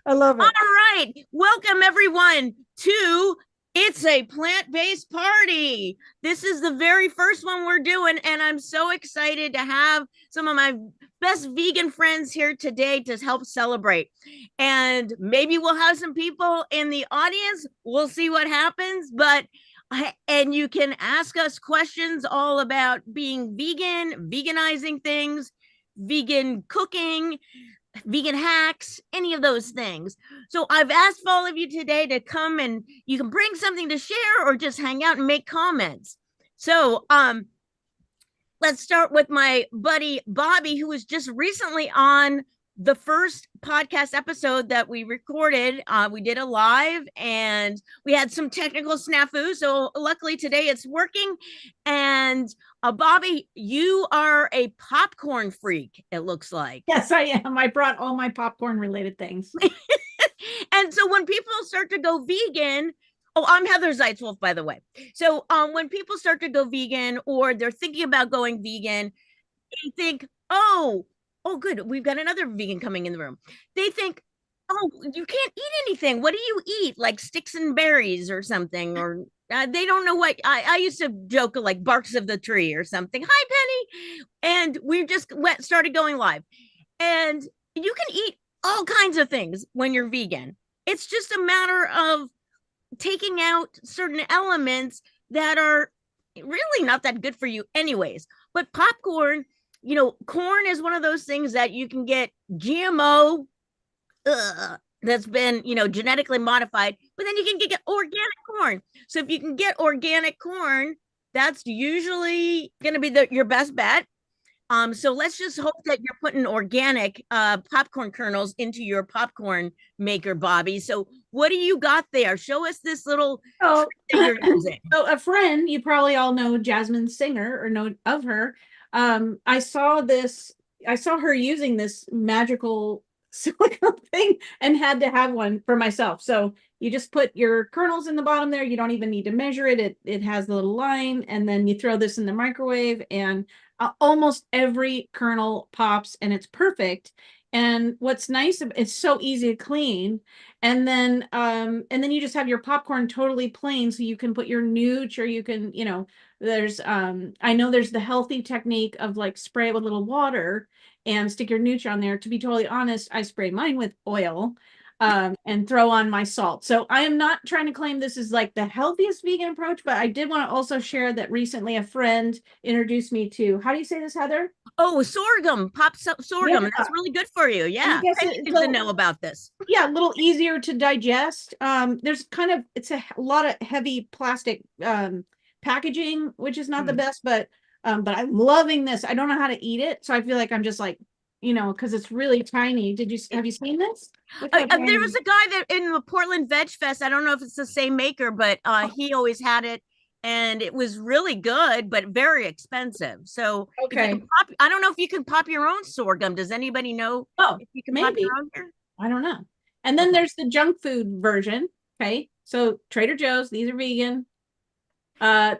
I love All it. right. Welcome, everyone, to It's a Plant-Based Party. This is the very first one we're doing, and I'm so excited to have some of my best vegan friends here today to help celebrate. And maybe we'll have some people in the audience. We'll see what happens. And you can ask us questions all about being vegan, veganizing things, vegan cooking, vegan hacks, any of those things. So I've asked all of you today to come and you can bring something to share or just hang out and make comments. So let's start with my buddy Bobby, who was just recently on the first podcast episode that we recorded. We did a live and we had some technical snafu. So luckily today it's working. And Bobby, you are a popcorn freak, it looks like. Yes, I am. I brought all my popcorn related things. And so when people start to go vegan, oh, I'm Heather Zeitzwolfe, by the way. So when people start to go vegan or they're thinking about going vegan, they think, oh, good, we've got another vegan coming in the room. They think, oh, you can't eat anything. What do you eat? Like sticks and berries or something, or they don't know what I used to joke like barks of the tree or something. Hi, Penny. And we just started going live. And you can eat all kinds of things when you're vegan. It's just a matter of taking out certain elements that are really not that good for you, anyways. But popcorn, corn is one of those things that you can get GMO that's been, genetically modified, but then you can get organic corn. So if you can get organic corn, that's usually going to be your best bet. So let's just hope that you're putting organic popcorn kernels into your popcorn maker, Bobby. So what do you got there? Show us this little Oh, trick that you're using. so a friend, you probably all know Jasmine Singer or know of her. I saw her using this magical silicone thing and had to have one for myself. So you just put your kernels in the bottom there. You don't even need to measure it. It has the little line, and then you throw this in the microwave, and almost every kernel pops, and it's perfect. And what's nice, it's so easy to clean. And then you just have your popcorn totally plain, so you can put your nooch, or you can, there's I know there's the healthy technique of like spray it with a little water and stick your nooch on there. To be totally honest, I spray mine with oil and throw on my salt. So I am not trying to claim this is like the healthiest vegan approach, but I did want to also share that recently a friend introduced me to, how do you say this, Heather? Oh, sorghum, sorghum. Yeah. That's really good for you. And Yeah. guess I it, need to so know about this. yeah, a little easier to digest. There's kind of, it's a lot of heavy plastic packaging, which is not the best, but I'm loving this. I don't know how to eat it, so I feel like I'm just like, because it's really tiny. Have you seen this? Look how There tiny. was a guy that in the Portland Veg Fest. I don't know if it's the same maker, but he always had it, and it was really good, but very expensive. So if you Okay. can pop, I don't know if you can pop your own sorghum. Does anybody know Oh, if you can pop maybe. your own here? I don't know. And then Okay. there's the junk food version. Okay. So Trader Joe's, these are vegan.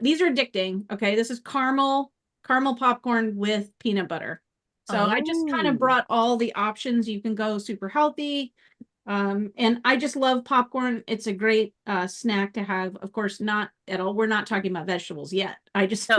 These are addicting. Okay. This is caramel popcorn with peanut butter. So I just kind of Oh. brought all the options. You can go super healthy. And I just love popcorn. It's a great snack to have. Of course, not at all. We're not talking about vegetables yet. I just No.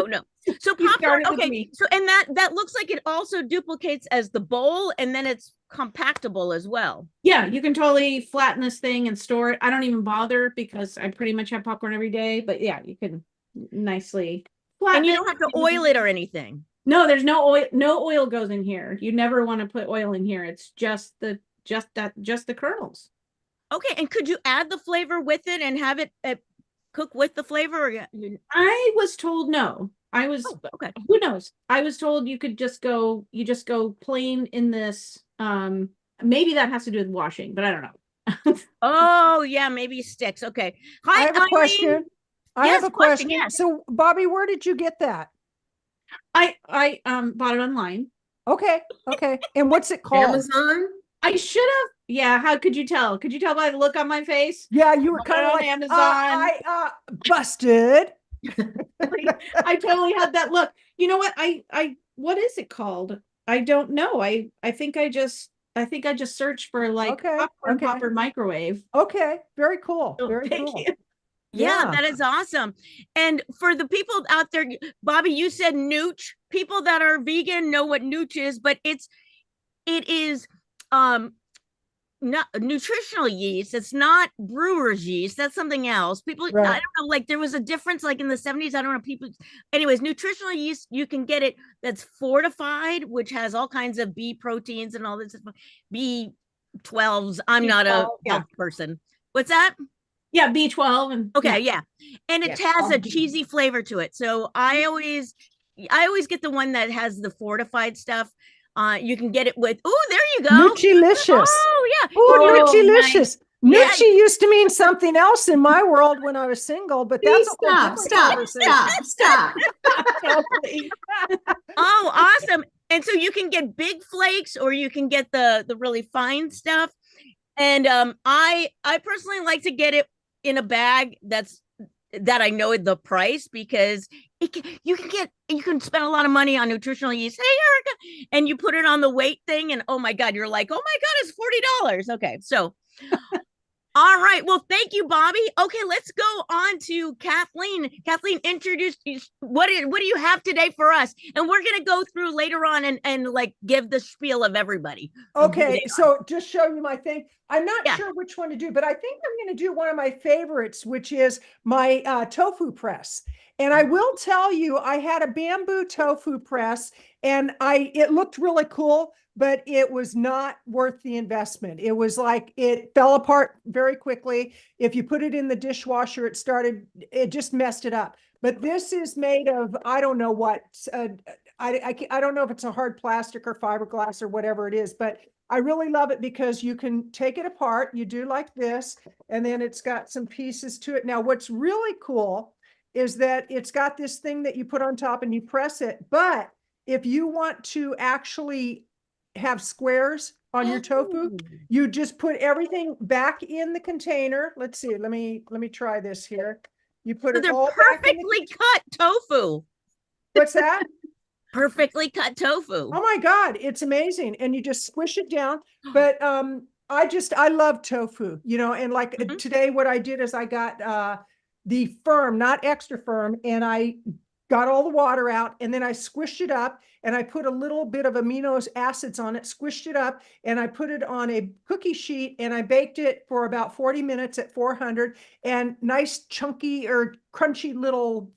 So you popcorn, started with okay. me. So and that looks like it also duplicates as the bowl, and then it's compactable as well. Yeah, you can totally flatten this thing and store it. I don't even bother because I pretty much have popcorn every day. But yeah, you can nicely And flatten you it. don't have to oil it or anything. No, there's no oil. No oil goes in here. You never want to put oil in here. It's just the kernels. Okay, and could you add the flavor with it and have it cook with the flavor? I was told no. Okay. Who knows? I was told you just go plain in this. Maybe that has to do with washing, but I don't know. Oh, yeah, maybe sticks. Okay. I Hi, have a Eileen. question. I have Yes, a question. question. Yes. So, Bobby, where did you get that? I bought it online. Okay. Okay. And what's it called? Amazon? I should have. Yeah, how could you tell? Could you tell by the look on my face? Yeah, you were Bought kind it of on like Amazon. I busted. I totally had that look. You know what? I what is it called? I don't know. I think I just I think I just searched for like Okay, popcorn okay. popper microwave. Okay, very cool. So Very thank cool. you. Yeah, Yeah. that is awesome. And for the people out there, Bobby, you said nooch. People that are vegan know what nooch is, but it is not nutritional yeast. It's not brewer's yeast. That's something else. People, I Right. don't know, like there was a difference like in the 70s. I don't know, people, anyways, nutritional yeast, you can get it that's fortified, which has all kinds of B proteins and all this B12s. I'm not a B12, yeah. health person. What's that? Yeah, B12 and Okay, yeah. And it Yeah. has a cheesy flavor to it. So I always get the one that has the fortified stuff. You can get it with, oh, there you go. Nutrilicious. Oh, yeah. Oh, Oh, Nutrilicious. nice. Yeah. Nuchi used to mean something else in my world when I was single, but that's a whole different conversation. stop. No, please. Oh, awesome. And so you can get big flakes or you can get the really fine stuff. And I personally like to get it in a bag that I know the price, because you can spend a lot of money on nutritional yeast. Hey, Erica, and you put it on the weight thing, and oh my God, you're like, oh my God, it's $40. Okay, so all right. Well, thank you, Bobby. Okay, let's go on to Kathleen. Kathleen, introduce what do you have today for us? And we're gonna go through later on and like give the spiel of everybody. Okay, so just show you my thing. I'm not Yeah. sure which one to do, but I think I'm going to do one of my favorites, which is my tofu press. And I will tell you, I had a bamboo tofu press, and it looked really cool, but it was not worth the investment. It was like it fell apart very quickly. If you put it in the dishwasher, it just messed it up. But this is made of, I don't know what, I don't know if it's a hard plastic or fiberglass or whatever it is, but I really love it because you can take it apart. You do like this, and then it's got some pieces to it. Now, what's really cool is that it's got this thing that you put on top and you press it. But if you want to actually have squares on your tofu, you just put everything back in the container. Let's see. Let me try this here. You put So it they're all back in perfectly cut tofu. What's that? Perfectly cut tofu. Oh my God, it's amazing. And you just squish it down. But I love tofu, and like today what I did is I got the firm, not extra firm, and I got all the water out, and then I squished it up, and I put a little bit of amino acids on it, squished it up, and I put it on a cookie sheet, and I baked it for about 40 minutes at 400, and nice chunky or crunchy little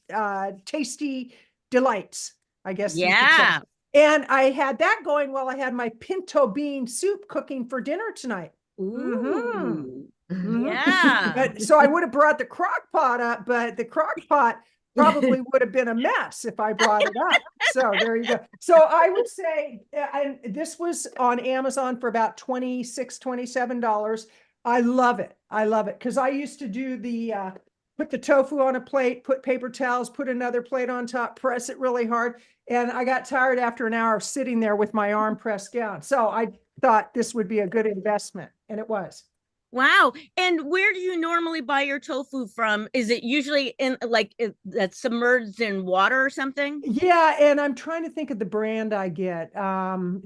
tasty delights, I guess. Yeah. And I had that going while I had my pinto bean soup cooking for dinner tonight. Ooh. Yeah. But so I would have brought the crock pot up, but the crock pot probably would have been a mess if I brought it up. So there you go. So I would say, and this was on Amazon for about $26, $27. I love it. I love it. Because I used to do put the tofu on a plate, put paper towels, put another plate on top, press it really hard. And I got tired after an hour of sitting there with my arm pressed down. So I thought this would be a good investment. And it was. Wow. And where do you normally buy your tofu from? Is it usually in that's submerged in water or something? Yeah, and I'm trying to think of the brand I get.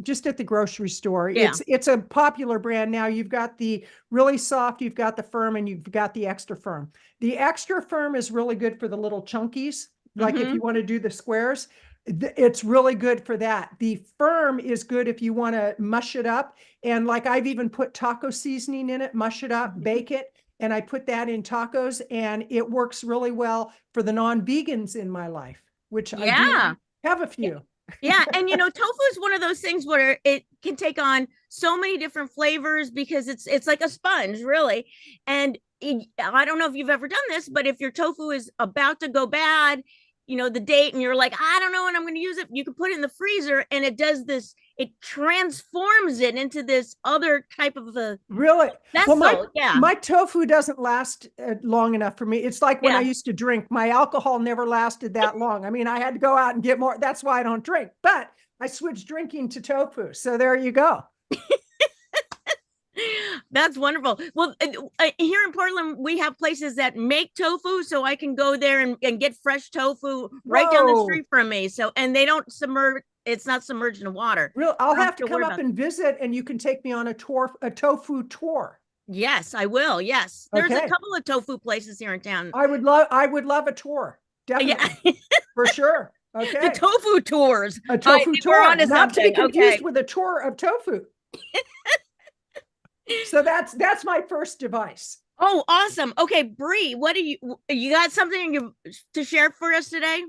Just at the grocery store. Yeah. It's a popular brand now. You've got the really soft, you've got the firm, and you've got the extra firm. The extra firm is really good for the little chunkies, like if you want to do the squares. It's really good for that. The firm is good if you want to mush it up. And like I've even put taco seasoning in it, mush it up, bake it. And I put that in tacos, and it works really well for the non-vegans in my life, which I do have a few. Yeah. And tofu is one of those things where it can take on so many different flavors because it's like a sponge, really. And I don't know if you've ever done this, but if your tofu is about to go bad, the date, and you're like, I don't know when I'm going to use it, you can put it in the freezer, and it does this, it transforms it into this other type of a really vessel. Well, my tofu doesn't last long enough for me. It's like when I used to drink, my alcohol never lasted that long. I mean, I had to go out and get more. That's why I don't drink, but I switched drinking to tofu. So there you go. That's wonderful. Well, here in Portland, we have places that make tofu, so I can go there and get fresh tofu right down the street from me. So, and they don't submerge it's not submerged in water. Real, I'll don't have to have to come worry up about- and visit, and you can take me on a tour, a tofu tour. Yes, I will. Yes. There's a Okay. couple of tofu places here in town. I would love a tour. Yeah. Definitely. For sure. The Okay. tofu tours. A tofu We're tour, onto not to be something. confused Okay. with a tour of tofu. So that's my first device. Oh, awesome. Okay, Bree, what do you got something to share for us today?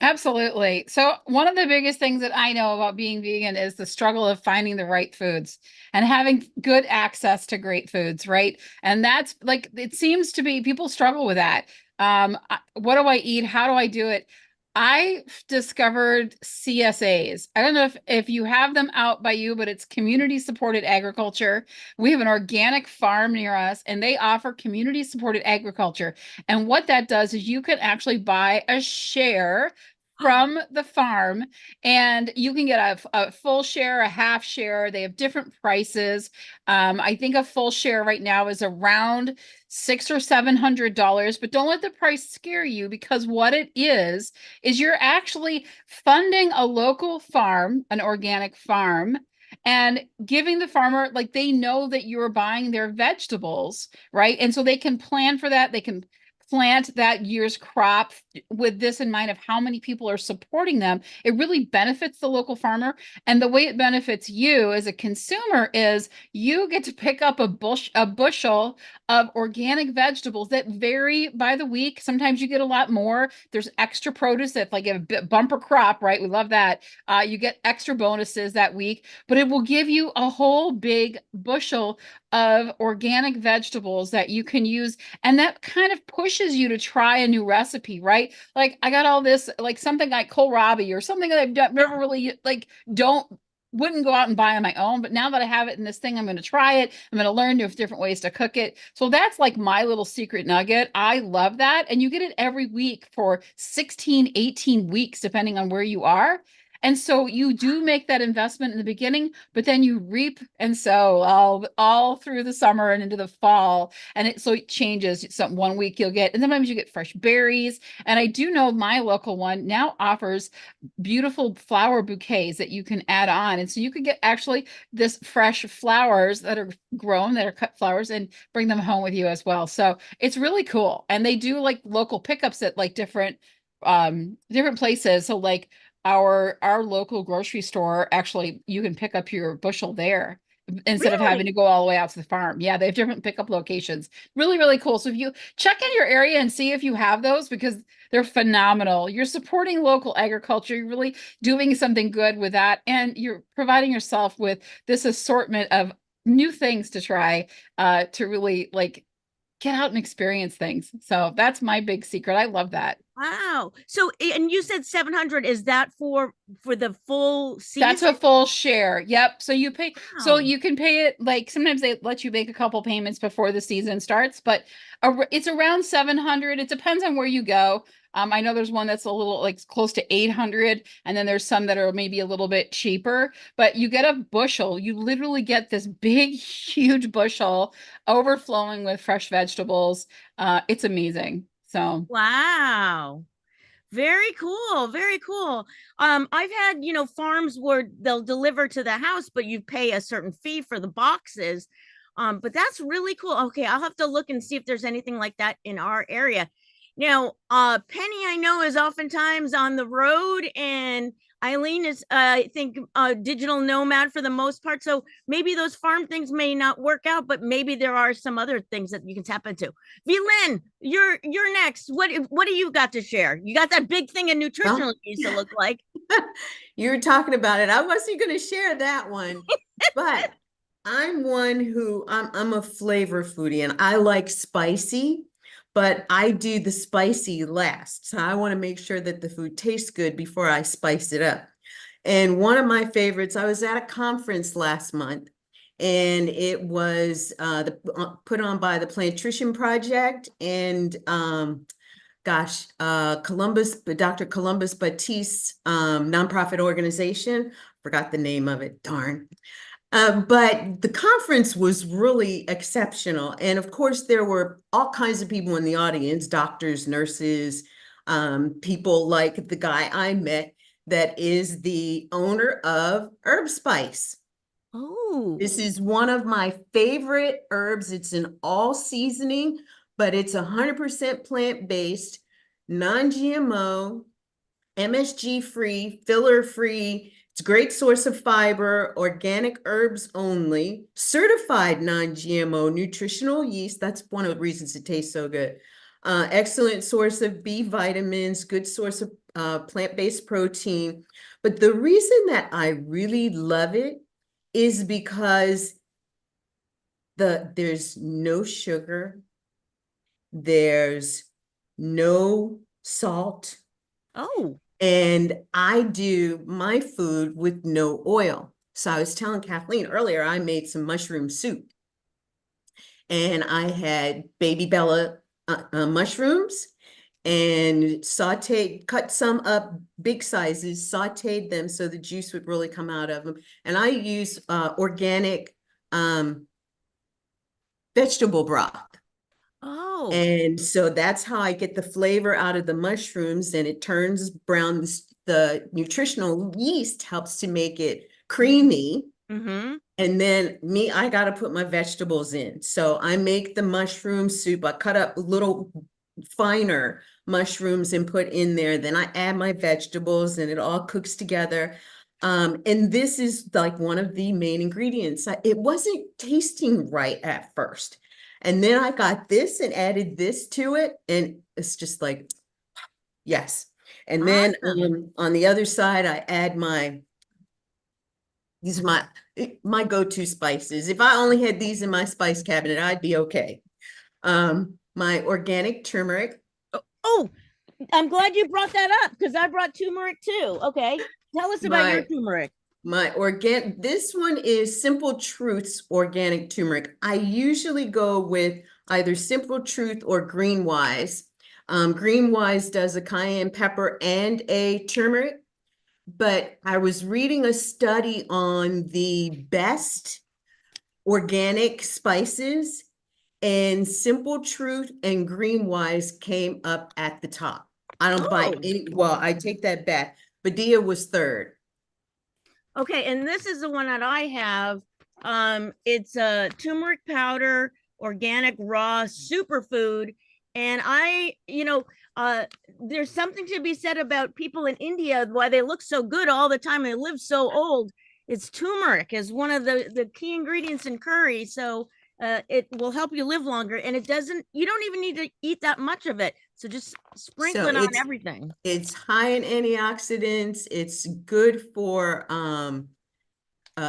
Absolutely. So one of the biggest things that I know about being vegan is the struggle of finding the right foods and having good access to great foods, right? And that's like, it seems to be people struggle with that. What do I eat? How do I do it? I discovered CSAs. I don't know if you have them out by you, but it's community supported agriculture. We have an organic farm near us, and they offer community supported agriculture. And what that does is you can actually buy a share from the farm, and you can get a full share, a half share. They have different prices. I think a full share right now is around $600 or $700, but don't let the price scare you, because what it is you're actually funding a local farm, an organic farm, and giving the farmer, like, they know that you're buying their vegetables, right? And so they can plan for that. They can plant that year's crop with this in mind of how many people are supporting them. It really benefits the local farmer. And the way it benefits you as a consumer is you get to pick up a bushel of organic vegetables that vary by the week. Sometimes you get a lot more. There's extra produce that's like a bumper crop, right? We love that. You get extra bonuses that week, but it will give you a whole big bushel of organic vegetables that you can use. And that kind of pushes you to try a new recipe, right? Like, I got all this, like something like kohlrabi or something that I've never really wouldn't go out and buy on my own. But now that I have it in this thing, I'm going to try it. I'm going to learn different ways to cook it. So that's like my little secret nugget. I love that. And you get it every week for 16, 18 weeks, depending on where you are. And so you do make that investment in the beginning, but then you reap and sow all through the summer and into the fall. And so it changes. Some one week you'll get, and sometimes you get fresh berries. And I do know my local one now offers beautiful flower bouquets that you can add on. And so you could get actually this fresh flowers that are grown, that are cut flowers, and bring them home with you as well. So it's really cool. And they do like local pickups at like different places. So like our local grocery store, actually, you can pick up your bushel there instead of having to go all the way out to the farm. Yeah, they have different pickup locations. Really, really cool. So if you check in your area and see if you have those, because they're phenomenal. You're supporting local agriculture. You're really doing something good with that. And you're providing yourself with this assortment of new things to try, to really like get out and experience things. So that's my big secret. I love that. Wow. So, and you said 700, is that for the full season? That's a full share. Yep. So you pay, so Wow. you can pay it, like sometimes they let you make a couple payments before the season starts, but it's around 700. It depends on where you go. I know there's one that's a little like close to 800, and then there's some that are maybe a little bit cheaper, but you get a bushel. You literally get this big, huge bushel overflowing with fresh vegetables. It's amazing. So Wow. Very cool. Very cool. I've had, farms where they'll deliver to the house, but you pay a certain fee for the boxes. But that's really cool. Okay, I'll have to look and see if there's anything like that in our area. Now, Penny, I know, is oftentimes on the road, and Eileen is, I think, a digital nomad for the most part. So maybe those farm things may not work out, but maybe there are some other things that you can tap into. Vlyn, you're next. What do you got to share? You got that big thing of nutritional needs to look like. You were talking about it. I wasn't going to share that one, but I'm one who I'm a flavor foodie, and I like spicy, but I do the spicy last. So I want to make sure that the food tastes good before I spice it up. And one of my favorites, I was at a conference last month, and it was put on by the Plantrition Project and Dr. Columbus Batiste nonprofit organization. Forgot the name of it, darn. But the conference was really exceptional. And of course, there were all kinds of people in the audience, doctors, nurses, people like the guy I met that is the owner of Herb Spice. Oh, This is one of my favorite herbs. It's an all seasoning, but it's 100% plant-based, non-GMO, MSG free, filler free. It's a great source of fiber, organic herbs only, certified non-GMO nutritional yeast. That's one of the reasons it tastes so good. Excellent source of B vitamins, good source of plant-based protein. But the reason that I really love it is because there's no sugar, there's no salt, oh, and I do my food with no oil. So I was telling Kathleen earlier, I made some mushroom soup, and I had baby Bella mushrooms and cut some up big sizes, sauteed them so the juice would really come out of them. And I use organic vegetable broth. oh. And so that's how I get the flavor out of the mushrooms, and it turns brown. The nutritional yeast helps to make it creamy. Mm-hmm. And then I got to put my vegetables in. So I make the mushroom soup. I cut up little finer mushrooms and put in there. Then I add my vegetables and it all cooks together. And this is like one of the main ingredients. It wasn't tasting right at first. And then I got this and added this to it. And it's just like, yes. And then Awesome. on the other side, I add these are my go-to spices. If I only had these in my spice cabinet, I'd be okay. My organic turmeric. Oh, I'm glad you brought that up because I brought turmeric too. Okay. Tell us about your turmeric. This one is Simple Truth's organic turmeric. I usually go with either Simple Truth or Greenwise. Greenwise does a cayenne pepper and a turmeric, but I was reading a study on the best organic spices, and Simple Truth and Greenwise came up at the top. I don't buy any, well, I take that back. Badia was third. Okay, and this is the one that I have. It's a turmeric powder, organic raw superfood. And there's something to be said about people in India, why they look so good all the time. They live so old. It's turmeric is one of the key ingredients in curry. So it will help you live longer. And you don't even need to eat that much of it. So just sprinkle it on everything. It's high in antioxidants. It's good for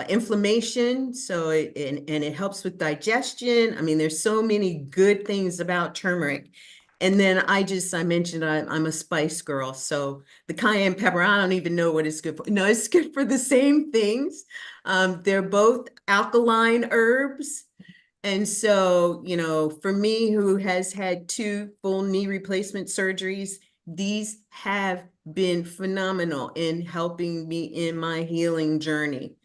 inflammation. So it helps with digestion. I mean, there's so many good things about turmeric. And then I mentioned I'm a spice girl. So the cayenne pepper, I don't even know what it's good for. No, it's good for the same things. They're both alkaline herbs. And so, for me, who has had 2 full knee replacement surgeries, these have been phenomenal in helping me in my healing journey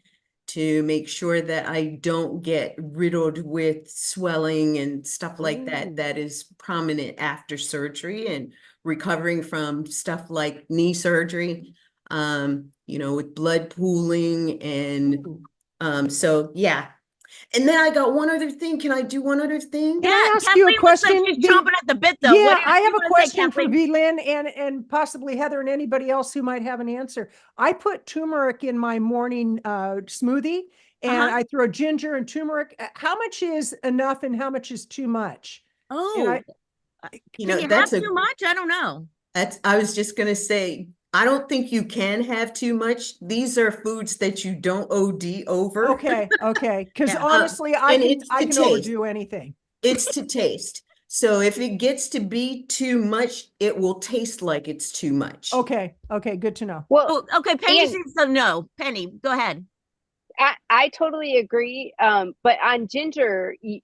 to make sure that I don't get riddled with swelling and stuff like that is prominent after surgery, and recovering from stuff like knee surgery, with blood pooling. And so, yeah. And then I got one other thing. Can I do one other thing? Can I ask Kathleen you a question? Looks like she's chomping at the bit, though. Yeah, What do I you have a wanna say, question for Kathleen? V-Lynn and possibly Heather and anybody else who might have an answer. I put turmeric in my morning smoothie, and I throw ginger and turmeric. How much is enough and how much is too much? Oh, And can you have too much? I don't know. I was just going to say, I don't think you can have too much. These are foods that you don't OD over. Okay. Because Yeah. honestly, I can overdo anything. It's to taste. So if it gets to be too much, it will taste like it's too much. Okay. Good to know. Well, Okay, Penny and- seems to know. Penny, go ahead. I totally agree. But on ginger, you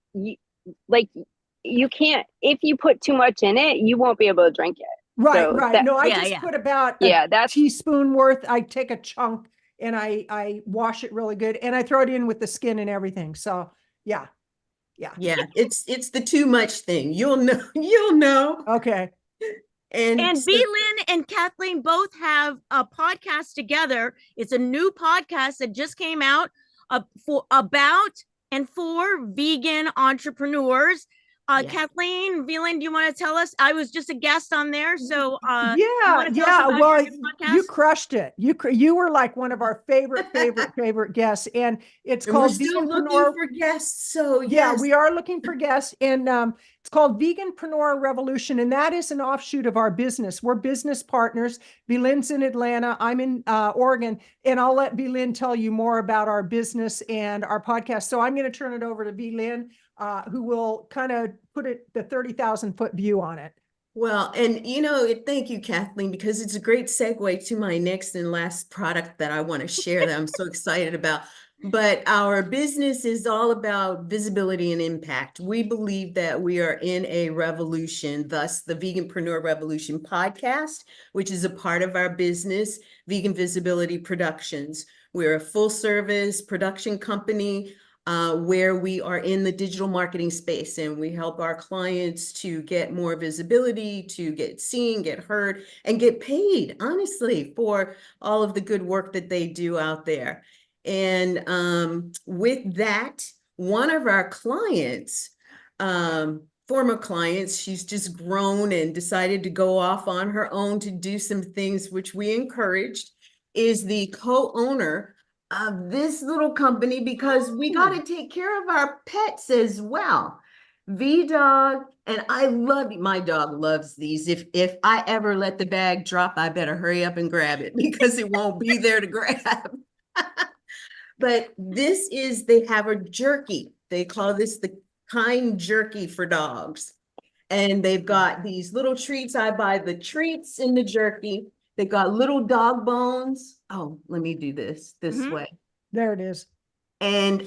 can't, if you put too much in it, you won't be able to drink it. Right. So No, I Yeah, just yeah. put about that's teaspoon worth. I take a chunk and I wash it really good, and I throw it in with the skin and everything. So yeah. It's the too much thing. You'll know. Okay. And so, Lynn and Kathleen both have a podcast together. It's a new podcast that just came out about and for vegan entrepreneurs. yeah. Kathleen, Veland, do you want to tell us? I was just a guest on there, so you Yeah, want to tell us yeah. about Well, your new you podcast? crushed it. You were like one of our favorite guests, and it's And we're called still looking Veganpreneur. for guests. So Yeah, yes. we are looking for guests, and it's called Veganpreneur Revolution, and that is an offshoot of our business. We're business partners. Vylin's in Atlanta, I'm in Oregon, and I'll let Vylin tell you more about our business and our podcast. So I'm going to turn it over to Vylin, who will kind of put the 30,000-foot view on it. Well, and thank you, Kathleen, because it's a great segue to my next and last product that I want to share that I'm so excited about. But our business is all about visibility and impact. We believe that we are in a revolution, thus the Veganpreneur Revolution podcast, which is a part of our business, Vegan Visibility Productions. We're a full service production company where we are in the digital marketing space, and we help our clients to get more visibility, to get seen, get heard, and get paid, honestly, for all of the good work that they do out there. And with that, one of our clients, former clients, she's just grown and decided to go off on her own to do some things which we encouraged, is the co-owner of this little company, because we got to take care of our pets as well. V-Dog, and I love, my dog loves these. If I ever let the bag drop, I better hurry up and grab it because it won't be there to grab. But they have a jerky. They call this the Kind Jerky for dogs. And they've got these little treats. I buy the treats in the jerky. They've got little dog bones. Oh, let me do this way. There it is. And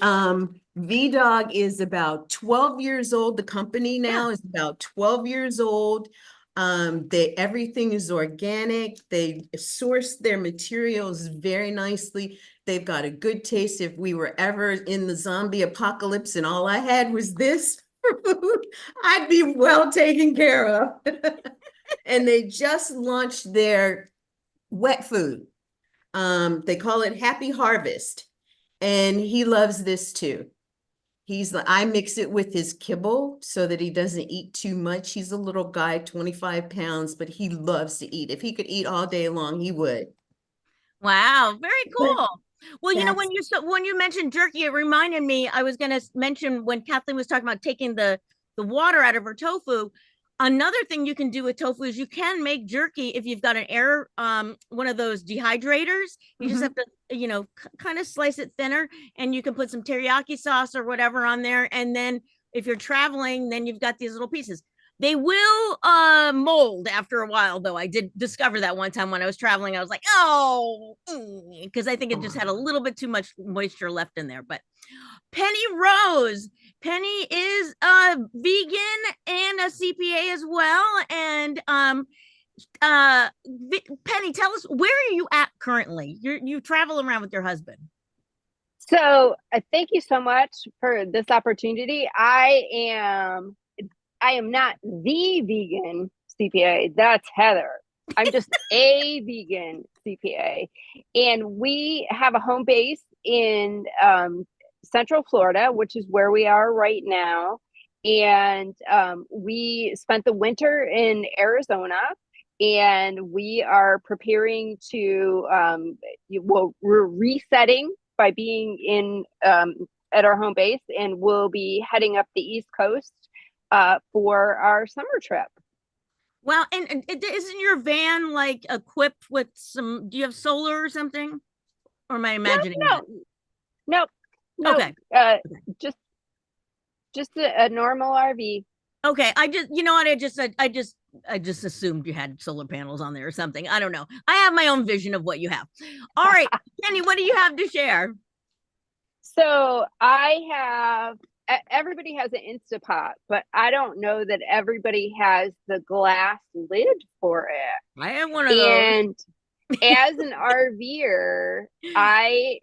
V-Dog is about 12 years old. The company now is about 12 years old. Everything is organic. They source their materials very nicely. They've got a good taste. If we were ever in the zombie apocalypse and all I had was this for food, I'd be well taken care of. And they just launched their wet food. They call it Happy Harvest. And he loves this too. I mix it with his kibble so that he doesn't eat too much. He's a little guy, 25 pounds, but he loves to eat. If he could eat all day long, he would. Wow, very cool. Well, That's- when you mentioned jerky, it reminded me, I was going to mention when Kathleen was talking about taking the water out of her tofu. Another thing you can do with tofu is you can make jerky if you've got one of those dehydrators. You just have to, kind of slice it thinner, and you can put some teriyaki sauce or whatever on there. And then if you're traveling, then you've got these little pieces. They will mold after a while, though. I did discover that one time when I was traveling. I was like, because I think it just had a little bit too much moisture left in there. But Penny Rose. Penny is a vegan and a CPA as well. And Penny, tell us, where are you at currently? You travel around with your husband. So thank you so much for this opportunity. I am not the vegan CPA. That's Heather. I'm just a vegan CPA. And we have a home base in Central Florida, which is where we are right now. And we spent the winter in Arizona, and we are preparing to, we're resetting by being in at our home base, and we'll be heading up the East Coast for our summer trip. Well, and isn't your van like equipped with do you have solar or something? Or am I imagining that? Nope. Okay. Just a normal RV. Okay. I just, you know what? I just assumed you had solar panels on there or something. I don't know. I have my own vision of what you have. All right, Penny, what do you have to share? So everybody has an Instapot, but I don't know that everybody has the glass lid for it. I have one of those. And as an RVer, I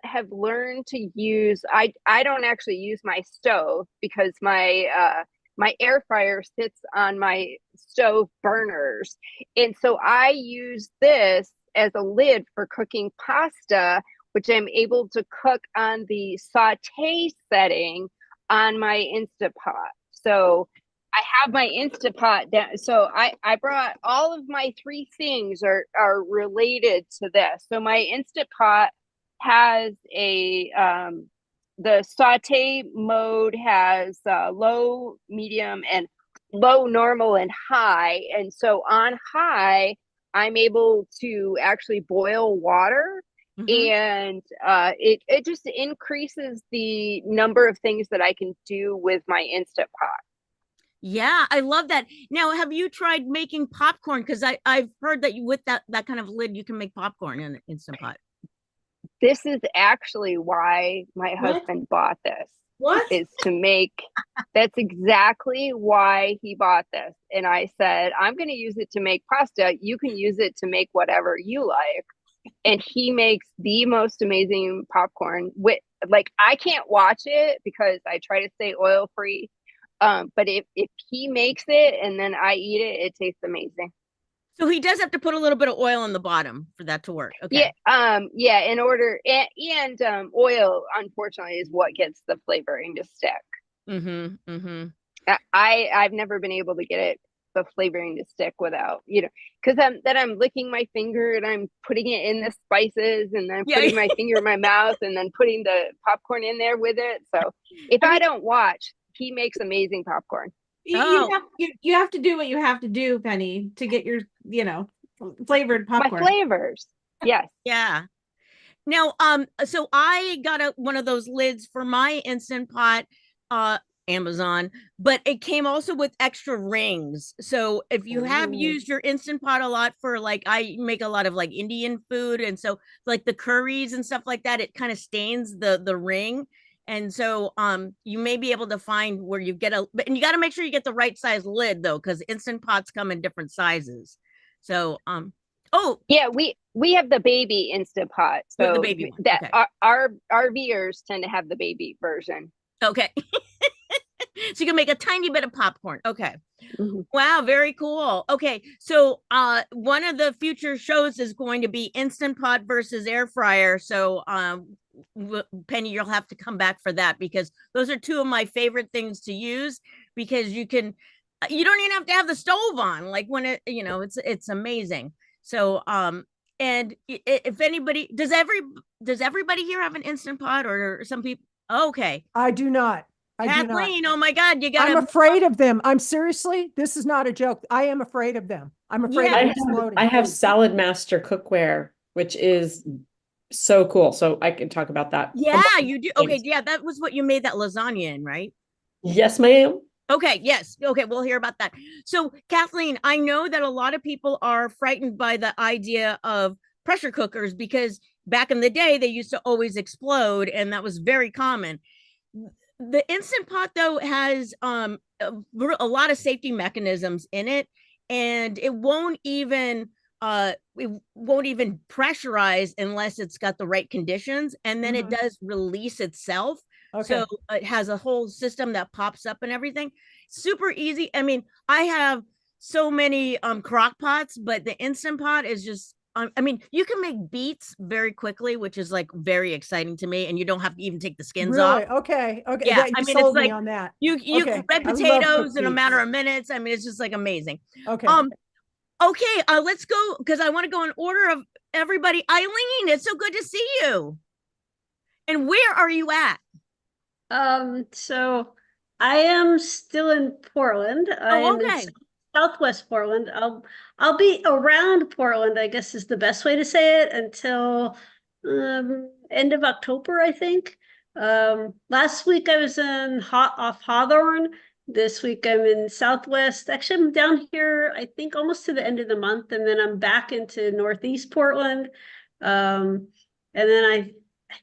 have learned to use, I don't actually use my stove because my my air fryer sits on my stove burners. And so I use this as a lid for cooking pasta, which I'm able to cook on the saute setting on my Instant Pot. So I have my Instant Pot down. So I brought all of my three things are related to this. So my Instant Pot has a the saute mode has low, medium, and low, normal, and high. And so on high, I'm able to actually boil water. And it just increases the number of things that I can do with my Instant Pot. Yeah, I love that. Now, have you tried making popcorn? Because I've heard that with that kind of lid, you can make popcorn in an Instant Pot. This is actually why my What? husband bought this. What? Is to make, that's exactly why he bought this. And I said, I'm going to use it to make pasta. You can use it to make whatever you like. And he makes the most amazing popcorn. With like, I can't watch it because I try to stay oil free. But if he makes it and then I eat it, it tastes amazing. So he does have to put a little bit of oil on the bottom for that to work. Okay. Yeah. In order and oil, unfortunately, is what gets the flavoring to stick. I've never been able to get it the flavoring to stick without, because then I'm licking my finger and I'm putting it in the spices and then putting my finger in my mouth and then putting the popcorn in there with it. So if I don't watch, he makes amazing popcorn. You have to do what you have to do, Penny, to get your, flavored popcorn. My flavors. Yes. Yeah. Now, so I got one of those lids for my Instant Pot, Amazon, but it came also with extra rings. So if you have used your Instant Pot a lot for like, I make a lot of like Indian food. And so like the curries and stuff like that, it kind of stains the ring. And so you may be able to find where you get and you got to make sure you get the right size lid though, because Instant Pots come in different sizes. So yeah, we have the baby Instant Pot. So the baby one. That Okay. our RVers tend to have the baby version. Okay. So you can make a tiny bit of popcorn. Okay. Wow, very cool. Okay, so one of the future shows is going to be Instant Pot versus air fryer. So Penny, you'll have to come back for that because those are two of my favorite things to use because you don't even have to have the stove on. Like when it's amazing. So and if anybody does everybody here have an Instant Pot or some people? Okay. I do not. Kathleen, oh my God, I'm afraid of them. This is not a joke. I am afraid of them. I'm afraid of exploding. I have Salad Master cookware, which is so cool. So I can talk about that. Yeah, you do. Okay, yeah, that was what you made that lasagna in, right? Yes, ma'am. Okay, yes. Okay, we'll hear about that. So, Kathleen, I know that a lot of people are frightened by the idea of pressure cookers because back in the day, they used to always explode, and that was very common. The Instant Pot, though, has a lot of safety mechanisms in it, and it won't even pressurize unless it's got the right conditions, and then it does release itself. Okay. So it has a whole system that pops up and everything. Super easy. I mean, I have so many crock pots, but the Instant Pot is just I mean, you can make beets very quickly, which is like very exciting to me, and you don't have to even take the skins off. Okay. Yeah, I mean, it's like on that. You red potatoes in a matter of minutes. I mean, it's just like amazing. Okay. Okay, let's go because I want to go in order of everybody. Eileen, it's so good to see you. And where are you at? So I am still in Portland. I'm in Southwest Portland. I'll be around Portland, I guess is the best way to say it, until end of October, I think. Last week I was off Hawthorne. This week I'm in Southwest. Actually, I'm down here, I think almost to the end of the month, and then I'm back into Northeast Portland. And then I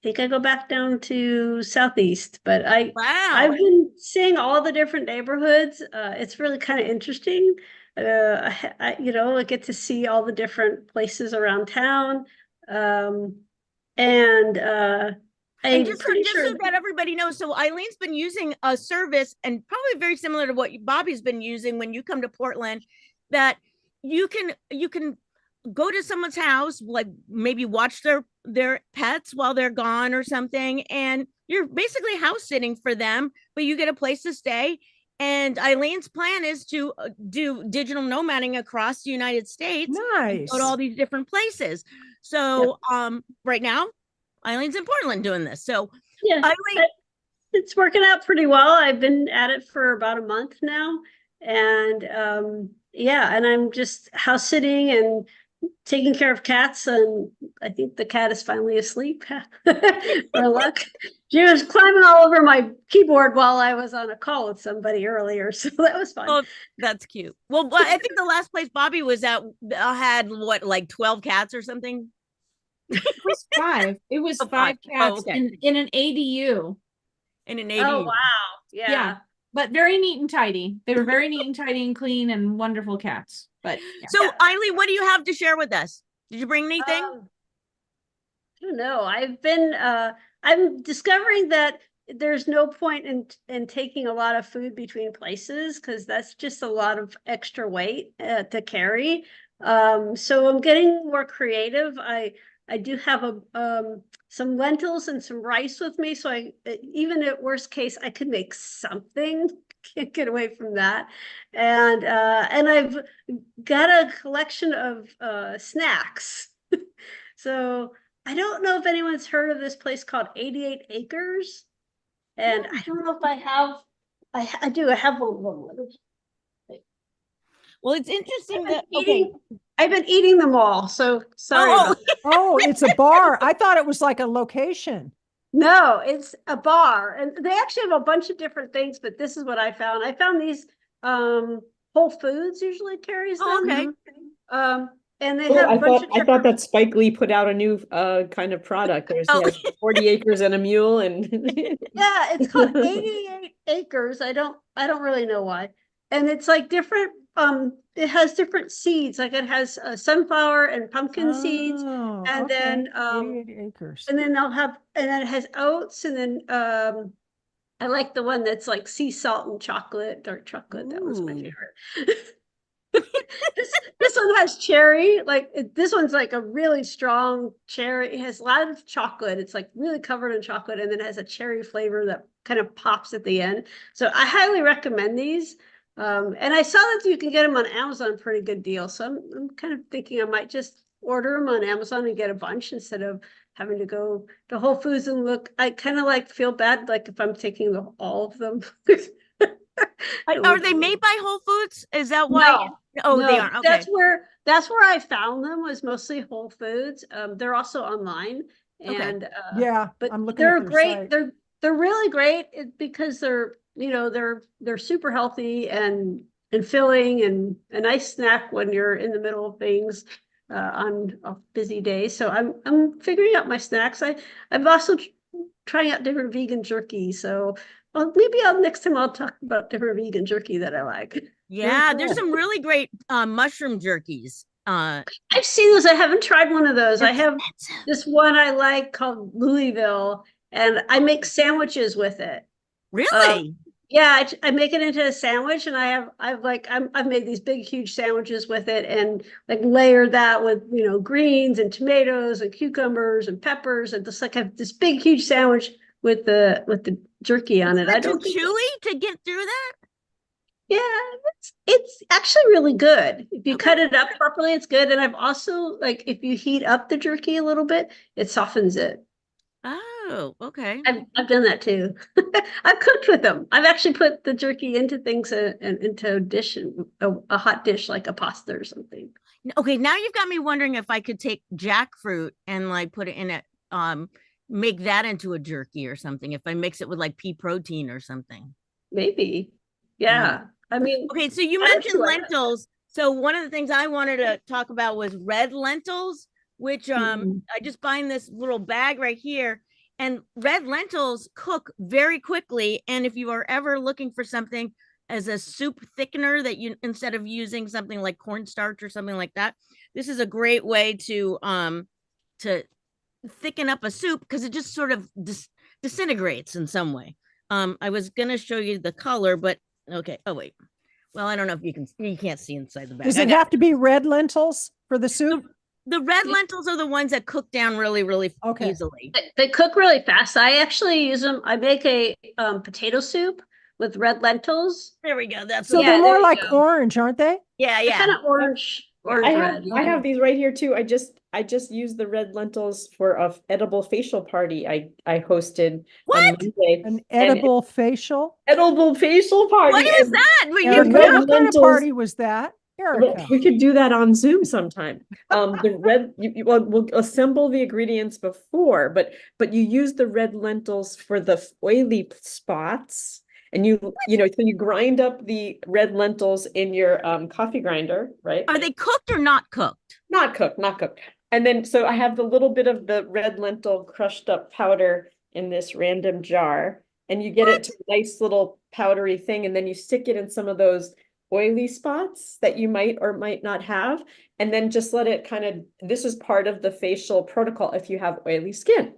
think I go back down to Southeast, but I've been seeing all the different neighborhoods. It's really kind of interesting. I get to see all the different places around town. And And I'm just pretty so sure. that everybody knows, so Eileen's been using a service, and probably very similar to what Bobby's been using when you come to Portland, that you can go to someone's house, like maybe watch their pets while they're gone or something, and you're basically house sitting for them, but you get a place to stay. And Eileen's plan is to do digital nomading across the United States, Nice. go to all these different places. So right now Eileen's in Portland doing this. So Yeah, Eileen, it's working out pretty well. I've been at it for about a month now. And yeah, and I'm just house sitting and taking care of cats. And I think the cat is finally asleep. For luck. She was climbing all over my keyboard while I was on a call with somebody earlier. So that was fun. oh, that's cute. Well, I think the last place Bobby was at had what, like 12 cats or something? It was 5. It was Oh, 5 5. cats Oh, okay. in an ADU. In an Oh, ADU. wow. Yeah. Yeah. But very neat and tidy. They were very neat and tidy and clean and wonderful cats. But yeah. So Eileen, what do you have to share with us? Did you bring anything? I don't know. I'm discovering that there's no point in taking a lot of food between places, because that's just a lot of extra weight to carry. So I'm getting more creative. I do have some lentils and some rice with me, so even at worst case I could make something. Can't get away from that. And I've got a collection of snacks. So I don't know if anyone's heard of this place called 88 Acres. And I don't know if I have. I do. I have one. Well, it's interesting I've been eating them all. So sorry. about that. Oh, it's a bar. I thought it was like a location. No, it's a bar, and they actually have a bunch of different things. But this is what I found. I found these. Whole Foods usually carries them. okay. And they have a bunch of I thought that Spike Lee put out a new kind of product. There's Oh. he has 40 acres and a mule, and Yeah, it's called 88 Acres. I don't really know why. And it's like different, it has different seeds. Like it has sunflower and pumpkin seeds. Oh, And okay. then 88 acres. and then then it has oats, and then I like the one that's like sea salt and chocolate, dark chocolate. That was my Ooh. favorite. This one has cherry. Like this one's like a really strong cherry. It has a lot of chocolate. It's like really covered in chocolate, and then it has a cherry flavor that kind of pops at the end. So I highly recommend these. And I saw that you can get them on Amazon pretty good deal. So I'm kind of thinking I might just order them on Amazon and get a bunch instead of having to go to Whole Foods and look. I kind of like feel bad, like if I'm taking all of them. Are they made by Whole Foods? Is that why? No. Oh, No, they are. Okay. That's where I found them, was mostly Whole Foods. They're also online, Okay. and Yeah, but I'm looking they're at their great. site. They're really great because they're they're super healthy and filling, and a nice snack when you're in the middle of things on a busy day. So I'm figuring out my snacks. I'm also trying out different vegan jerky. So maybe next time I'll talk about different vegan jerky that I like. Yeah, there's cool. some really great mushroom jerkies. I've seen those. I haven't tried one of those. I They're have expensive. this one I like called Louisville, and I make sandwiches with it. Really? Yeah, I make it into a sandwich, and I've made these big, huge sandwiches with it, and like layered that with greens and tomatoes and cucumbers and peppers, and just like have this big, huge sandwich with the jerky on it. I Too don't think chewy to get through that? Yeah, it's actually really good. If you Okay. cut it up properly, it's good. And I've also, like, if you heat up the jerky a little bit, it softens it. Oh, okay. I've done that too. I've cooked with them. I've actually put the jerky into things and into a dish, a hot dish like a pasta or something. Okay, now you've got me wondering if I could take jackfruit and like put it in it, make that into a jerky or something. If I mix it with like pea protein or something. Maybe. Yeah. I mean, Okay, so you I don't mentioned like that. lentils. So one of the things I wanted to talk about was red lentils, which I just buy in this little bag right here. And red lentils cook very quickly. And if you are ever looking for something as a soup thickener, that you, instead of using something like cornstarch or something like that, this is a great way to thicken up a soup, because it just sort of disintegrates in some way. I was gonna show you the color, but okay. Oh wait. Well, I don't know if you can't see inside the bag. Does it have to be red lentils for the soup? The red lentils are the ones that cook down really, really easily. They cook really fast. I actually use them. I make a potato soup with red lentils. There we go. That's So Yeah, they're more there you like go. orange, aren't they? yeah, They're yeah. kind of orange red. I have these right here too. I just used the red lentils for a edible facial party I hosted What? on Monday. An edible facial? Edible facial party. What is and that? Well, Erica, red what kind of lentils- party was that? Erica. We could do that on Zoom sometime. The red, we'll assemble the ingredients before, but you use the red lentils for the oily spots. And you know, so you grind up the red lentils in your coffee grinder, right? Are they cooked or not cooked? Not cooked, not cooked. And then, so I have the little bit of the red lentil crushed up powder in this random jar, and you get it to a nice little powdery thing, and then you stick it in some of those oily spots that you might or might not have, and then just let it kind of, this is part of the facial protocol if you have oily skin.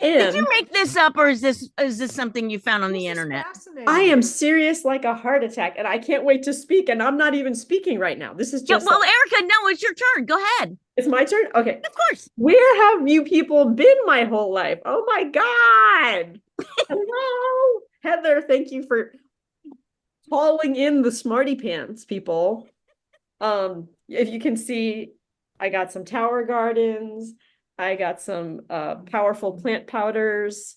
Did And you make this up, or is this something you found on the internet? I am serious like a heart attack, and I can't wait to speak, and I'm not even speaking right now. This is Yeah, just well, Erica, no, it's your turn. Go ahead. it's my turn. Okay. Of course. Where have you people been my whole life? Oh my God. Hello. Heather, thank you for calling in the smarty pants, people. If you can see, I got some tower gardens. I got some powerful plant powders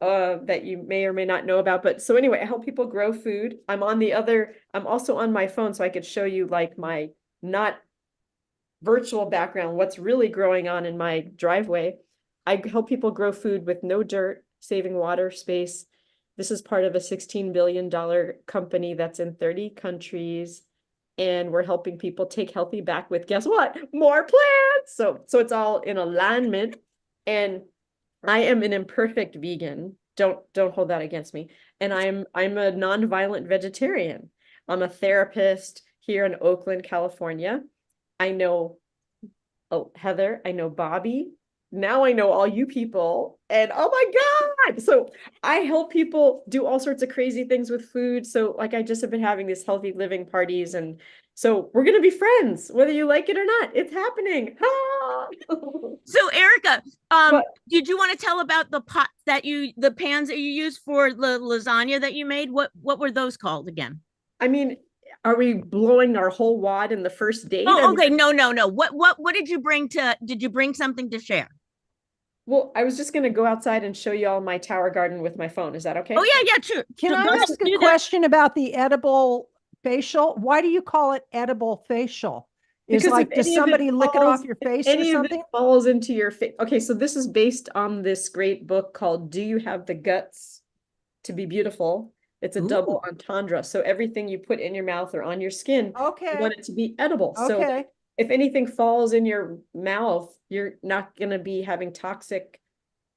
that you may or may not know about. But so anyway, I help people grow food. I'm also on my phone, so I could show you like my not virtual background, what's really growing on in my driveway. I help people grow food with no dirt, saving water, space. This is part of a $16 billion company that's in 30 countries. And we're helping people take healthy back with, guess what? More plants. So it's all in alignment. And I am an imperfect vegan. Don't hold that against me. And I'm a nonviolent vegetarian. I'm a therapist here in Oakland, California. I know Heather, I know Bobby. Now I know all you people, and oh my God. So I help people do all sorts of crazy things with food. So like I just have been having these healthy living parties, and so we're going to be friends, whether you like it or not. It's happening. So Erica, did you want to tell about the the pans that you used for the lasagna that you made? What were those called again? I mean, are we blowing our whole wad in the first date? Oh, okay. No. What did you bring did you bring something to share? Well, I was just going to go outside and show you all my tower garden with my phone. Is that okay? Oh yeah, sure. Can So I let's ask a do that. question about the edible facial? Why do you call it edible facial? Is Because like, if does any of it somebody lick it falls- off your face or Any of something? it falls into your face. Okay, so this is based on this great book called Do You Have the Guts to Be Beautiful? It's a double entendre. So everything you put in your mouth or on your skin, you Okay, want it to be edible. So okay, if anything falls in your mouth, you're not going to be having toxic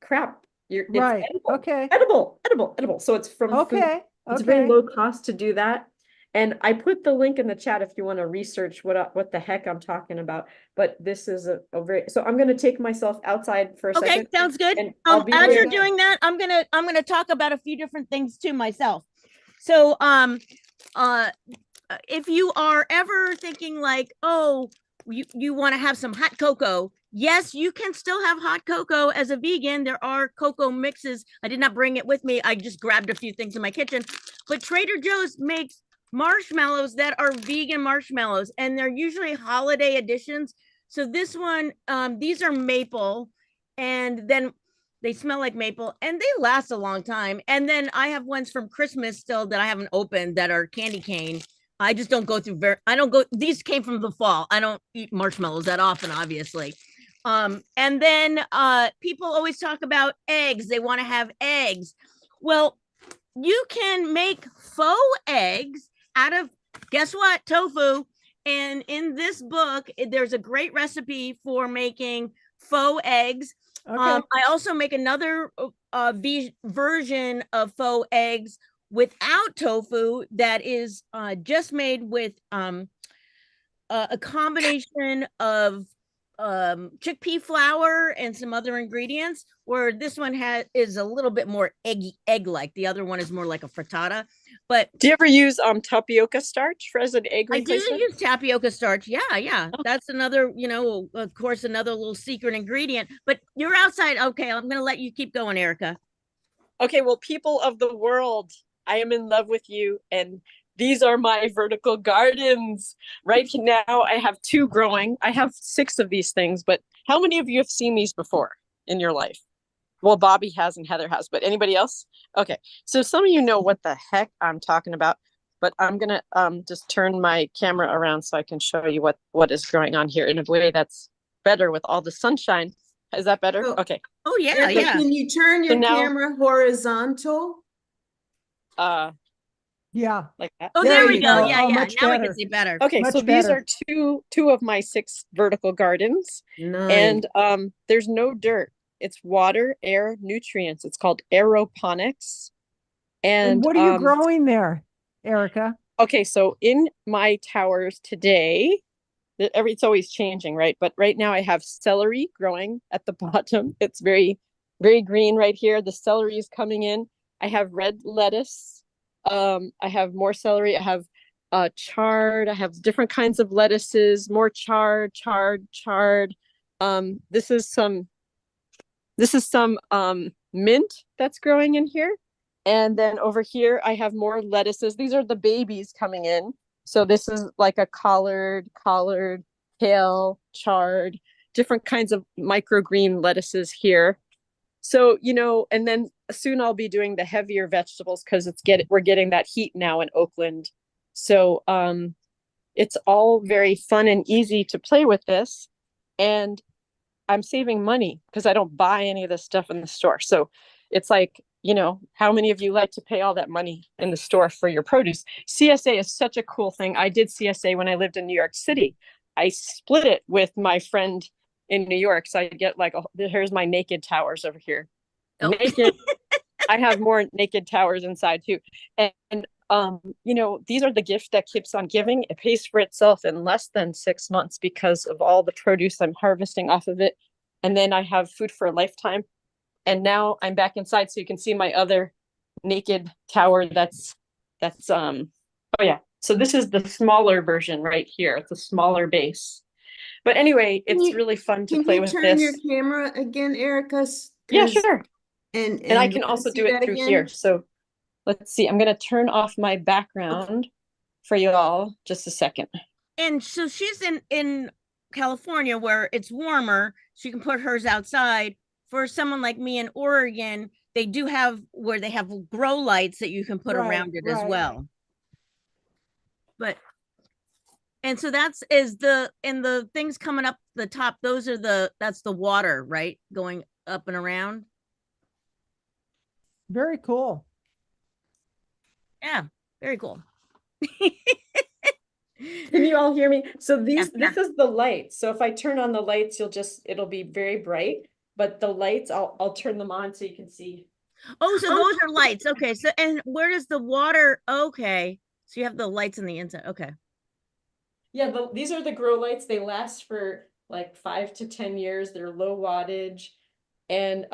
crap. It's right, edible, okay, edible. So it's from food. okay, It's very okay. low cost to do that. And I put the link in the chat if you want to research what the heck I'm talking about. But this is a very, so I'm going to take myself outside for a Okay, second. sounds good. And I'll be As right you're back. doing that, I'm gonna talk about a few different things too myself. So if you are ever thinking like, oh, you want to have some hot cocoa, yes, you can still have hot cocoa as a vegan. There are cocoa mixes. I did not bring it with me. I just grabbed a few things in my kitchen. But Trader Joe's makes marshmallows that are vegan marshmallows, and they're usually holiday editions. So this one, these are maple, and then they smell like maple, and they last a long time. And then I have ones from Christmas still that I haven't opened that are candy cane. I just don't go through these came from the fall. I don't eat marshmallows that often, obviously. And then people always talk about eggs. They want to have eggs. Well, you can make faux eggs out of, guess what? Tofu. And in this book, there's a great recipe for making faux eggs. Okay. I also make another version of faux eggs without tofu that is just made with a combination of chickpea flour and some other ingredients, where this one is a little bit more egg-like. The other one is more like a frittata. But do you ever use tapioca starch as an egg I do replacement? use tapioca starch. Yeah. That's another, of course, another little secret ingredient. But you're outside. Okay, I'm gonna let you keep going, Erica. Okay, well, people of the world, I am in love with you, and these are my vertical gardens. Right now, I have 2 growing. I have 6 of these things, but how many of you have seen these before in your life? Well, Bobby has and Heather has, but anybody else? Okay, so some of you know what the heck I'm talking about, but I'm gonna just turn my camera around so I can show you what is going on here in a way that's better with all the sunshine. Is that better? Oh. Okay. Oh yeah, Erica, yeah. can you turn your now- camera horizontal? Yeah. Like that. Oh, There there we you go. go. Yeah, Oh, yeah. much Now we better. can see better. Okay, Much so these better. are two of my 6 vertical gardens, Nice. and there's no dirt. It's water, air, nutrients. It's called aeroponics. And And what are you growing there, Erica? okay, so in my towers today, it's always changing, right? But right now I have celery growing at the bottom. It's very, very green right here. The celery is coming in. I have red lettuce. I have more celery. I have chard. I have different kinds of lettuces, more chard. This is some mint that's growing in here. And then over here, I have more lettuces. These are the babies coming in. So this is like a collard, kale, chard, different kinds of microgreen lettuces here. So, and then soon I'll be doing the heavier vegetables because we're getting that heat now in Oakland. So it's all very fun and easy to play with this. And I'm saving money because I don't buy any of this stuff in the store. So it's like, how many of you like to pay all that money in the store for your produce? CSA is such a cool thing. I did CSA when I lived in New York City. I split it with my friend in New York. So I get here's my naked towers over here. Oh. Naked. I have more naked towers inside too. And these are the gift that keeps on giving. It pays for itself in less than 6 months because of all the produce I'm harvesting off of it. And then I have food for a lifetime. And now I'm back inside so you can see my other naked tower oh yeah. So this is the smaller version right here. It's a smaller base. But anyway, it's really fun to play with this. Can you turn your camera again, Erica? Yeah, sure. And I can also do it through here. So let's see. I'm going to turn off my background for you all. Just a second. And so she's in California where it's warmer. So you can put hers outside. For someone like me in Oregon, they do have where they have grow lights that you can put around it as well. And so the things coming up the top, that's the water, right? Going up and around. Very cool. Yeah, very cool. Can you all hear me? So this Yeah. is the light. So if I turn on the lights, it'll be very bright, but the lights, I'll turn them on so you can see. Oh, so those are lights. Okay. So, and where does the water? Okay. So you have the lights on the inside. Okay. Yeah, these are the grow lights. They last for like 5 to 10 years. They're low wattage. And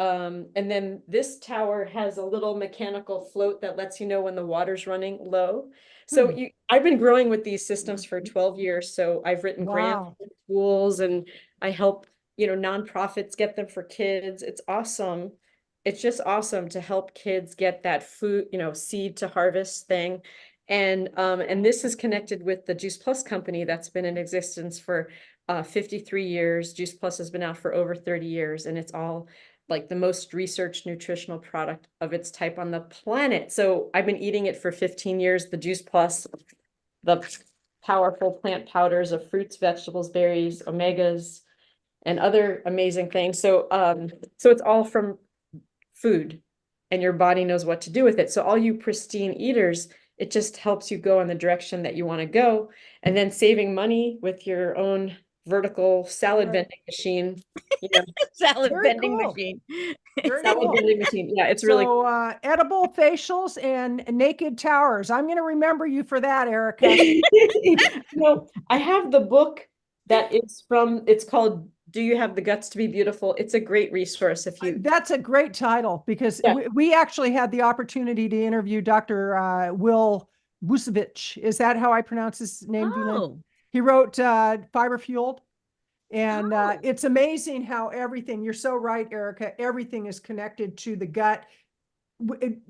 then this tower has a little mechanical float that lets you know when the water's running low. So I've been growing with these systems for 12 years. So I've written grants for schools and I help, nonprofits get them for kids. It's awesome. It's just awesome to help kids get that food, seed to harvest thing. And this is connected with the Juice Plus company that's been in existence for 53 years. Juice Plus has been out for over 30 years, and it's all like the most researched nutritional product of its type on the planet. So I've been eating it for 15 years, the Juice Plus, the powerful plant powders of fruits, vegetables, berries, omegas, and other amazing things. So it's all from food, and your body knows what to do with it. So all you pristine eaters, it just helps you go in the direction that you want to go. And then saving money with your own vertical salad vending machine. Salad Very vending cool. machine. Very cool. Vending machine. Yeah, it's really cool. Edible facials and naked towers. I'm going to remember you for that, Erica. I have the book that is it's called Do You Have the Guts to Be Beautiful? It's a great resource if you. That's a great title because Yeah. we actually had the opportunity to interview Dr. Will Vucevic. Is that how I pronounce his name? Do you know? Oh, He wrote Fiber Fueled. And Oh. it's amazing how everything, you're so right, Erica, everything is connected to the gut,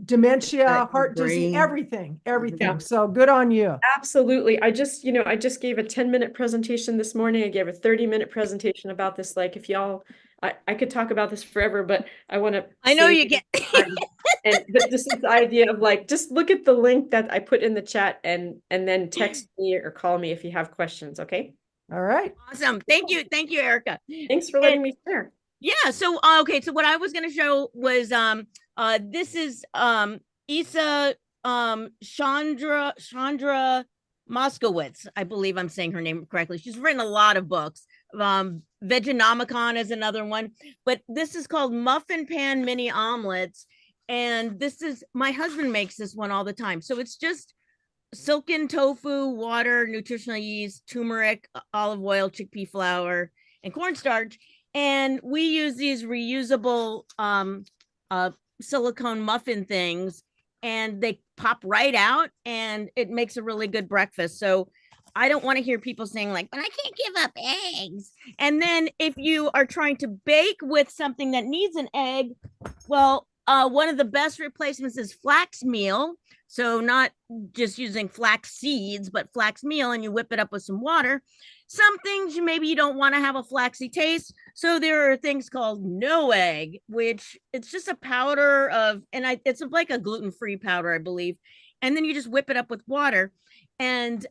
dementia, Gut, heart disease, brain. everything. Yeah. So good on you. Absolutely. I just gave a 10-minute presentation this morning. I gave a 30-minute presentation about this. Like if y'all, I could talk about this forever, but I want to. I know you get. But this is the idea of like, just look at the link that I put in the chat and then text me or call me if you have questions. Okay. All right. Awesome. Thank you, Erica. Thanks for letting me share. Yeah. So okay. So what I was going to show was this is Isa Chandra Moskowitz. I believe I'm saying her name correctly. She's written a lot of books. Vegenomicon is another one, but this is called Muffin Pan Mini Omelets, and this is my husband makes this one all the time. So it's just silken tofu, water, nutritional yeast, turmeric, olive oil, chickpea flour, and cornstarch. And we use these reusable silicone muffin things, and they pop right out, and it makes a really good breakfast. So I don't want to hear people saying like, but I can't give up eggs. And then if you are trying to bake with something that needs an egg, well, one of the best replacements is flax meal. So not just using flax seeds, but flax meal, and you whip it up with some water. Some things maybe you don't want to have a flaxy taste. So there are things called no egg, which it's just a powder of, and it's like a gluten-free powder, I believe. And then you just whip it up with water. And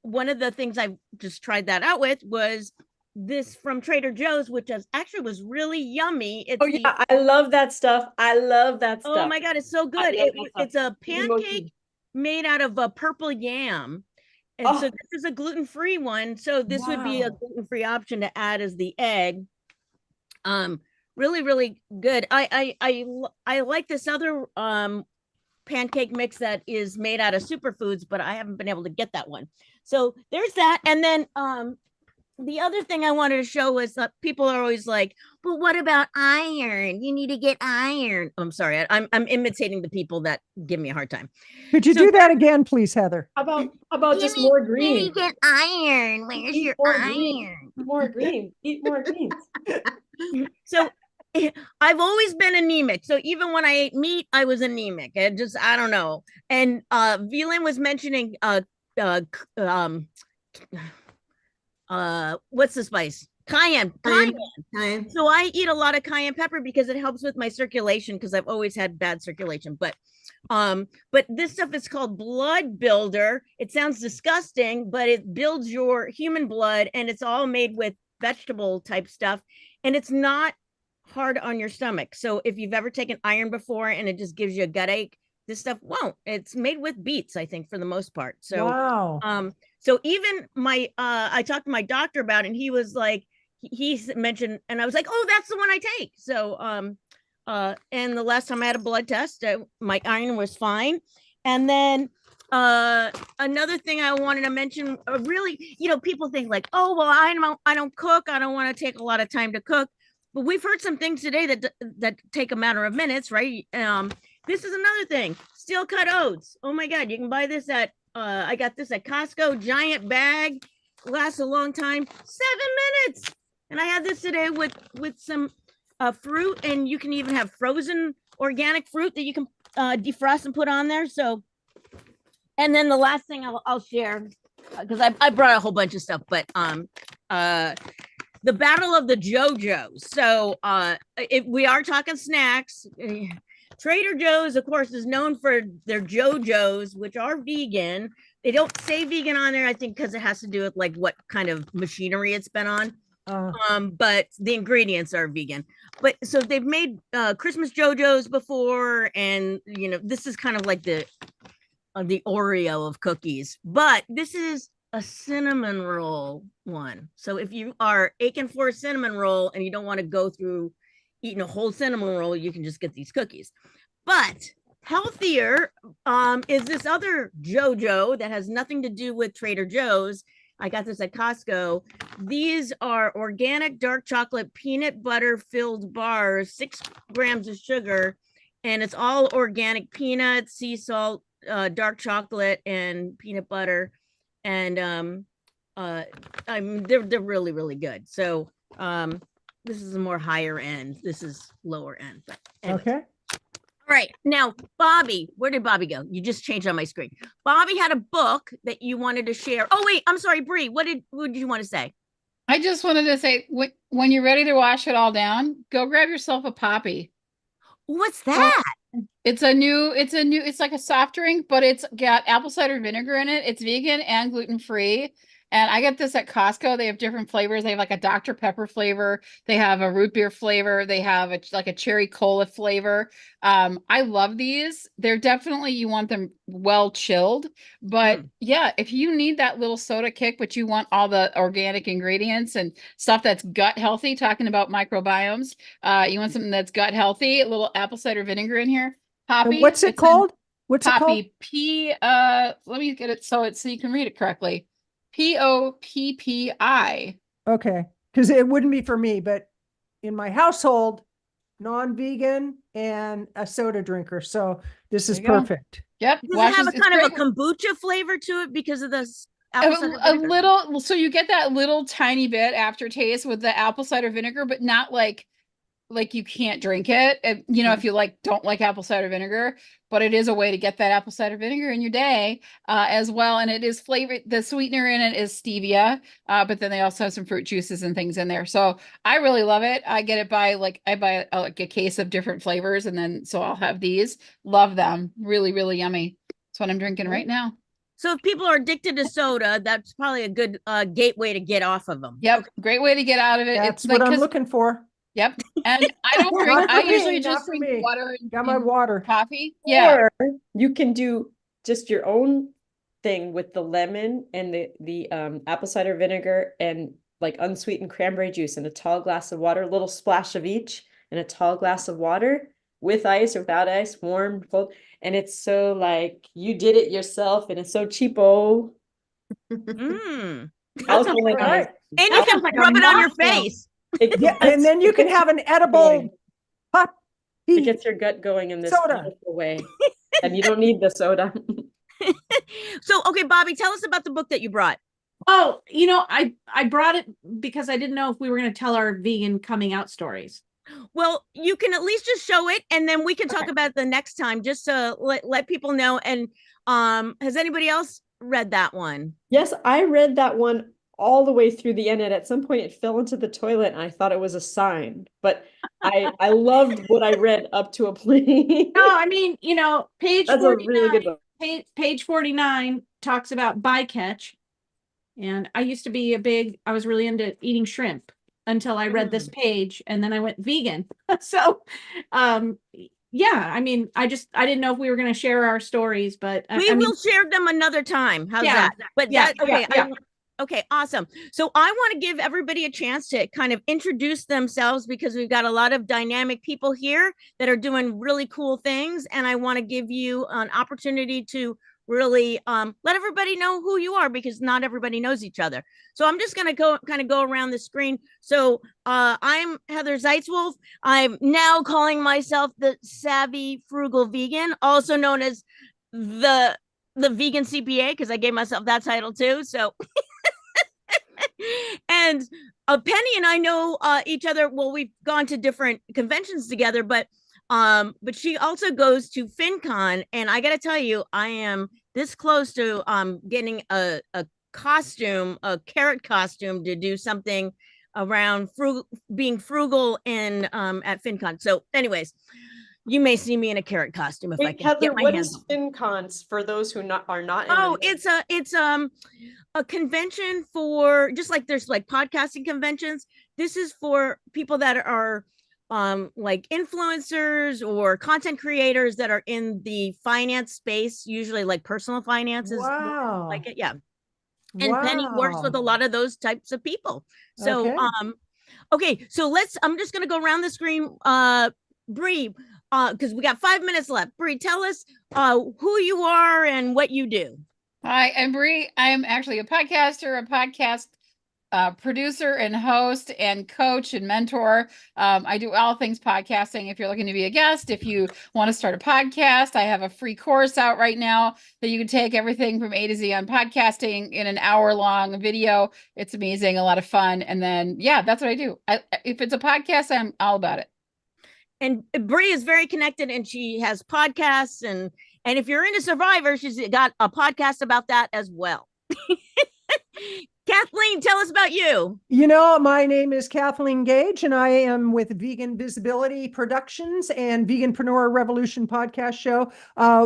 one of the things I just tried that out with was this from Trader Joe's, which actually was really yummy. It's I love that stuff. I love that stuff. Oh my God, it's so good. It's a pancake made out of a purple yam. And so this is a gluten-free one. So this would be a gluten-free option to add as the egg. Really, really good. I like this other pancake mix that is made out of superfoods, but I haven't been able to get that one. So there's that. And then the other thing I wanted to show was that people are always like, but what about iron? You need to get iron. I'm sorry. I'm imitating the people that give me a hard time. Could you do that again, please, Heather? How about just more green? You need to get iron. Where's your iron? More green. Eat more greens. So I've always been anemic. So even when I ate meat, I was anemic. I don't know. And Velan was mentioning what's the spice? Cayenne. So I eat a lot of cayenne pepper because it helps with my circulation, because I've always had bad circulation. But this stuff is called blood builder. It sounds disgusting, but it builds your human blood, and it's all made with vegetable type stuff, and it's not hard on your stomach. So if you've ever taken iron before and it just gives you a gut ache, this stuff won't. It's made with beets, I think, for the most part. So wow. So even my I talked to my doctor about it, and he was like, he mentioned, and I was like, oh, that's the one I take. So and the last time I had a blood test, my iron was fine. And then another thing I wanted to mention, really, people think like, oh, well, I don't cook, I don't want to take a lot of time to cook. But we've heard some things today that take a matter of minutes, right? This is another thing. Steel cut oats. Oh my God, you can buy this at I got this at Costco, giant bag, lasts a long time, 7 minutes. And I had this today with some fruit, and you can even have frozen organic fruit that you can defrost and put on there. So, and then the last thing I'll share, because I brought a whole bunch of stuff, but the Battle of the JoJo's. So if we are talking snacks, Trader Joe's, of course, is known for their JoJo's, which are vegan. They don't say vegan on there, I think, because it has to do with like what kind of machinery it's been on. But the ingredients are vegan. But so they've made Christmas JoJo's before, and this is kind of like the Oreo of cookies. But this is a cinnamon roll one. So if you are aching for a cinnamon roll and you don't want to go through eating a whole cinnamon roll, you can just get these cookies. But healthier is this other JoJo that has nothing to do with Trader Joe's, I got this at Costco. These are organic dark chocolate peanut butter filled bars, 6 grams of sugar, and it's all organic peanuts, sea salt, dark chocolate, and peanut butter. And they're really, really good. So this is a more higher end. This is lower end. But anyways. Okay. All right. Now, Bobby, where did Bobby go? You just changed on my screen. Bobby had a book that you wanted to share. Oh, wait, I'm sorry, Bree. What did you want to say? I just wanted to say, when you're ready to wash it all down, go grab yourself a Poppy. What's that? It's like a soft drink, but it's got apple cider vinegar in it. It's vegan and gluten-free. And I get this at Costco. They have different flavors. They have like a Dr. Pepper flavor. They have a root beer flavor. They have like a cherry cola flavor. I love these. They're definitely, you want them well chilled. But yeah, if you need that little soda kick, but you want all the organic ingredients and stuff that's gut healthy, talking about microbiomes, you want something that's gut healthy, a little apple cider vinegar in here. Poppy. And what's it called? What's it called? Poppy. Let me get it so you can read it correctly. Poppi. Okay, because it wouldn't be for me, but in my household, non-vegan and a soda drinker. So this is perfect. Yep. Does it have a kind of a kombucha flavor to it because of this? A little, so you get that little tiny bit aftertaste with the apple cider vinegar, but not like you can't drink it. And, you know, if you don't like apple cider vinegar, but it is a way to get that apple cider vinegar in your day as well. And it is flavored. The sweetener in it is stevia, but then they also have some fruit juices and things in there. So I really love it. I get it by I buy a case of different flavors, and then so I'll have these. Love them. Really, really yummy. That's what I'm drinking right now. So if people are addicted to soda, that's probably a good gateway to get off of them. Yep. Great way to get out of it. That's what I'm looking for. Yep. And I don't drink, I usually just drink me. water and Got my water. coffee. Yeah. Or you can do just your own thing with the lemon and the apple cider vinegar and like unsweetened cranberry juice in a tall glass of water, a little splash of each in a tall glass of water with ice or without ice, warm, cold. And it's so like you did it yourself and it's so cheapo. Mm. Also, right. And you can rub it on your face. Yeah, and then you can have an edible pop. It gets your gut going in this beautiful way. And you don't need the soda. So, okay, Bobby, tell us about the book that you brought. Oh, you know, I brought it because I didn't know if we were going to tell our vegan coming out stories. Well, you can at least just show it, and then we can talk about it the next time, just to let people know. And has anybody else read that one? Yes, I read that one all the way through the end, and at some point it fell into the toilet and I thought it was a sign, but I loved what I read up to a point. No, I mean, you know, page That's 49, a really good book. Page 49 talks about bycatch. And I used to be I was really into eating shrimp until I read this page, and then I went vegan. So yeah, I mean, I didn't know if we were going to share our stories, but we will share them another time. How's that? But okay, awesome. So I want to give everybody a chance to kind of introduce themselves, because we've got a lot of dynamic people here that are doing really cool things. And I want to give you an opportunity to really let everybody know who you are, because not everybody knows each other. So I'm just going to go around the screen. So I'm Heather Zeitzwolfe. I'm now calling myself the Savvy Frugal Vegan, also known as the Vegan CPA, because I gave myself that title too. So and Penny and I know each other. Well, we've gone to different conventions together, but she also goes to FinCon, and I got to tell you, I am this close to getting a costume, a carrot costume, to do something around being frugal in at FinCon. So, anyways, you may see me in a carrot costume if I can Heather, get my what hands is on. FinCons for those who are not? Oh, it's a convention for, just like there's like podcasting conventions. This is for people that are like influencers or content creators that are in the finance space, usually like personal finances. Wow. Like it, yeah. And Penny works with a lot of those types of people. So okay, so I'm just gonna go around the screen. Bree, because we got 5 minutes left. Bree, tell us who you are and what you do. Hi, I'm Bree. I'm actually a podcaster, a podcast producer and host and coach and mentor. I do all things podcasting. If you're looking to be a guest, if you want to start a podcast, I have a free course out right now that you can take everything from A to Z on podcasting in an hour-long video. It's amazing, a lot of fun. And then, yeah, that's what I do. If it's a podcast, I'm all about it. And Bree is very connected, and she has podcasts, and if you're into Survivor, she's got a podcast about that as well. Kathleen, tell us about you. You know, my name is Kathleen Gage, and I am with Vegan Visibility Productions and Veganpreneur Revolution podcast show.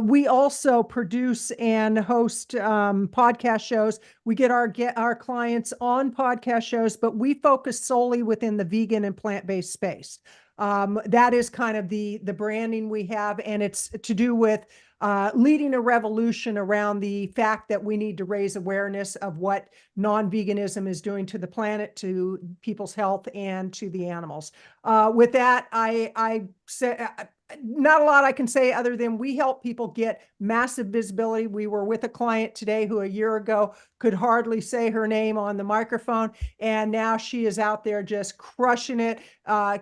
We also produce and host podcast shows. We get our clients on podcast shows, but we focus solely within the vegan and plant-based space. That is kind of the branding we have, and it's to do with leading a revolution around the fact that we need to raise awareness of what non-veganism is doing to the planet, to people's health, and to the animals. With that, I say not a lot I can say other than we help people get massive visibility. We were with a client today who a year ago could hardly say her name on the microphone, and now she is out there just crushing it,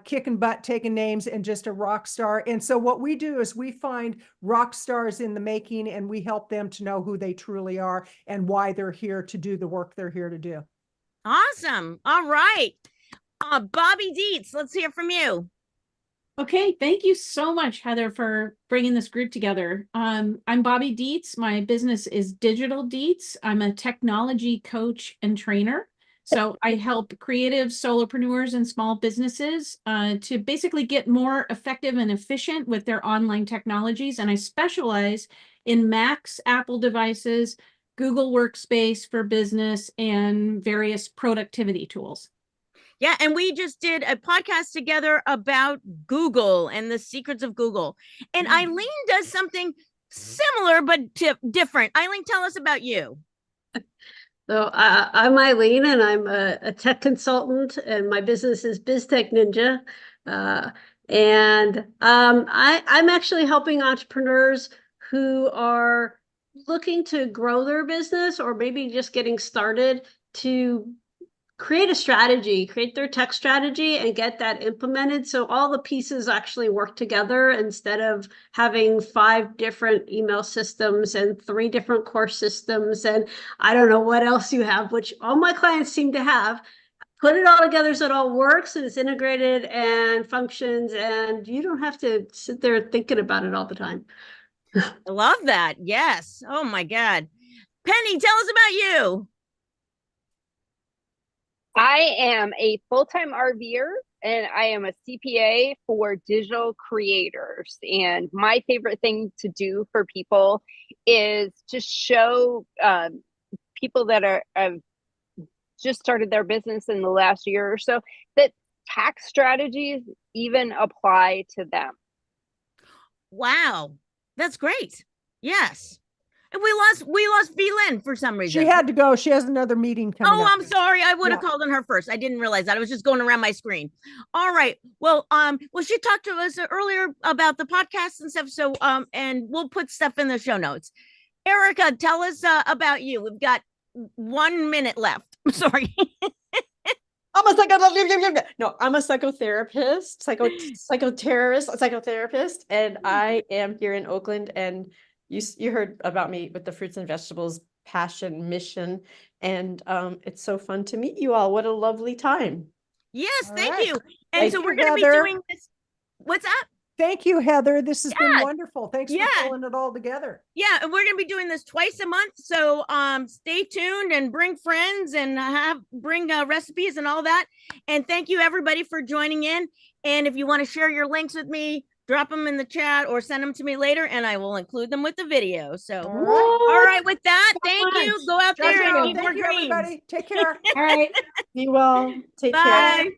kicking butt, taking names, and just a rock star. And so what we do is we find rock stars in the making, and we help them to know who they truly are and why they're here to do the work they're here to do. Awesome. All right. Bobby Dietz, let's hear from you. Okay, thank you so much, Heather, for bringing this group together. I'm Bobby Dietz. My business is Digital Dietz. I'm a technology coach and trainer. So I help creative solopreneurs and small businesses to basically get more effective and efficient with their online technologies. And I specialize in Macs, Apple devices, Google Workspace for business, and various productivity tools. Yeah, and we just did a podcast together about Google and the secrets of Google. And Eileen does something similar but different. Eileen, tell us about you. So I'm Eileen, and I'm a tech consultant, and my business is BizTech Ninja. I'm actually helping entrepreneurs who are looking to grow their business, or maybe just getting started, to create a strategy, create their tech strategy, and get that implemented so all the pieces actually work together, instead of having 5 different email systems and 3 different course systems and I don't know what else you have, which all my clients seem to have. Put it all together so it all works and it's integrated and functions, and you don't have to sit there thinking about it all the time. I love that. Yes. Oh my God. Penny, tell us about you. I am a full-time RVer, and I am a CPA for digital creators. And my favorite thing to do for people is to show people that have just started their business in the last year or so that tax strategies even apply to them. Wow, that's great. Yes. And we lost V-Lynn for some reason. She had to go. She has another meeting coming up. I'm sorry. I would have called on her first. I didn't realize that. I was just going around my screen. All right. Well, she talked to us earlier about the podcast and stuff. So, and we'll put stuff in the show notes. Erica, tell us about you. We've got 1 minute left. I'm sorry. I'm a psychotherapist, psychotherapist, and I am here in Oakland. And you heard about me with the fruits and vegetables passion mission, and it's so fun to meet you all. What a lovely time. Yes, thank right. you. And so we're going to be doing this. What's that? Thank you, Heather. This has been wonderful. Thanks for pulling it all together. Yeah, and we're going to be doing this twice a month. So stay tuned and bring friends and bring recipes and all that. And thank you everybody for joining in. And if you want to share your links with me, drop them in the chat or send them to me later, and I will include them with the video. So, all right, with that, thank you. Go out there and eat more greens. Everybody. Take care. All right. Be well. Take care. Bye.